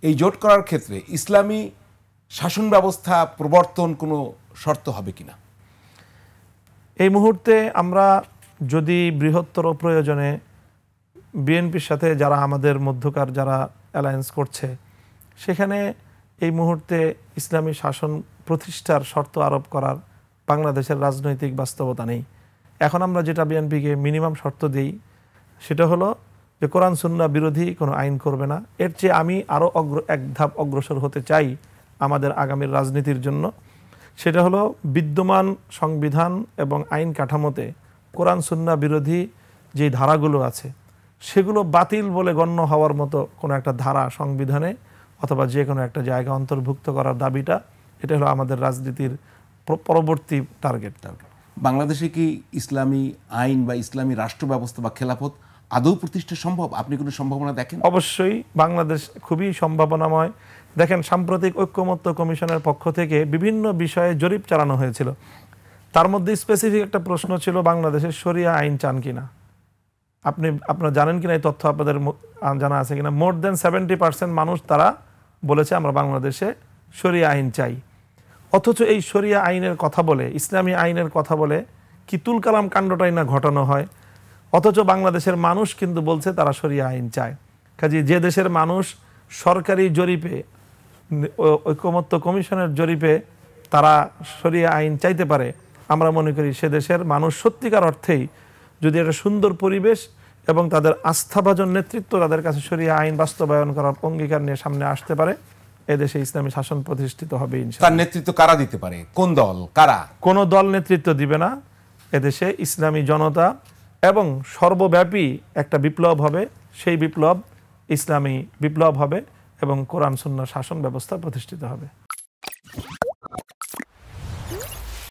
এই জোট করার ক্ষেত্রে ইসলামী শাসন ব্যবস্থা প্রবর্তন কোনো শর্ত হবে কিনা? এই মুহূর্তে আমরা যদি বৃহত্তর প্রয়োজনে বিএনপির সাথে যারা আমাদের মধ্যকার যারা অ্যালায়েন্স করছে সেখানে এই মুহূর্তে ইসলামী শাসন প্রতিষ্ঠার শর্ত আরোপ করার বাংলাদেশের রাজনৈতিক বাস্তবতা নেই। এখন আমরা যেটা বিএনপিকে মিনিমাম শর্ত দিই সেটা হলো যে কোরআন সুন্নাহ বিরোধী কোনো আইন করবে না। এর চেয়ে আমি আরও এক ধাপ অগ্রসর হতে চাই আমাদের আগামীর রাজনীতির জন্য। সেটা হলো বিদ্যমান সংবিধান এবং আইন কাঠামোতে কোরআন সুন্নাহ বিরোধী যে ধারাগুলো আছে সেগুলো বাতিল বলে গণ্য হওয়ার মতো কোনো একটা ধারা সংবিধানে অথবা যে কোনো একটা জায়গা অন্তর্ভুক্ত করার দাবিটা, এটা হলো আমাদের রাজনীতির পরবর্তী টার্গেট। বাংলাদেশে কি ইসলামী আইন বা ইসলামী রাষ্ট্র ব্যবস্থা বা খেলাফত আদৌ প্রতিষ্ঠা সম্ভব? আপনি কোনো সম্ভাবনা দেখেন? অবশ্যই বাংলাদেশ খুবই সম্ভাবনাময়। দেখেন, সাম্প্রতিক ঐক্যমত্য কমিশনের পক্ষ থেকে বিভিন্ন বিষয়ে জরিপ চালানো হয়েছিল। তার মধ্যে স্পেসিফিক একটা প্রশ্ন ছিল বাংলাদেশের শরিয়া আইন চান কিনা। আপনারা জানেন কিনা এই তথ্য, আপনাদের জানা আছে কিনা? মোর দেন 70% মানুষ তারা বলেছে আমরা বাংলাদেশে শরিয়া আইন চাই। অথচ এই শরিয়া আইনের কথা বলে, ইসলামী আইনের কথা বলে কিতুল কালাম কাণ্ডটাই না ঘটানো হয়। অথচ বাংলাদেশের মানুষ কিন্তু বলছে তারা শরিয়া আইন চায়। কাজে যে দেশের মানুষ সরকারি জরিপে, ঐক্যমত্য কমিশনের জরিপে তারা শরিয়া আইন চাইতে পারে, আমরা মনে করি সে দেশের মানুষ সত্যিকার অর্থেই যদি একটা সুন্দর পরিবেশ এবং তাদের আস্থাভাজন নেতৃত্ব তাদের কাছে শরিয়া আইন বাস্তবায়ন করার অঙ্গীকার নিয়ে সামনে আসতে পারে, এদেশে ইসলামী শাসন প্রতিষ্ঠিত হবে ইনশাআল্লাহ। তার নেতৃত্ব কারা দিতে পারে? কোন দল, কারা? কোনো দল নেতৃত্ব দিবে না। এদেশে ইসলামী জনতা এবং সর্বব্যাপী একটা বিপ্লব হবে। সেই বিপ্লব ইসলামী বিপ্লব হবে এবং কোরআন সুন্নাহ শাসন ব্যবস্থা প্রতিষ্ঠিত হবে।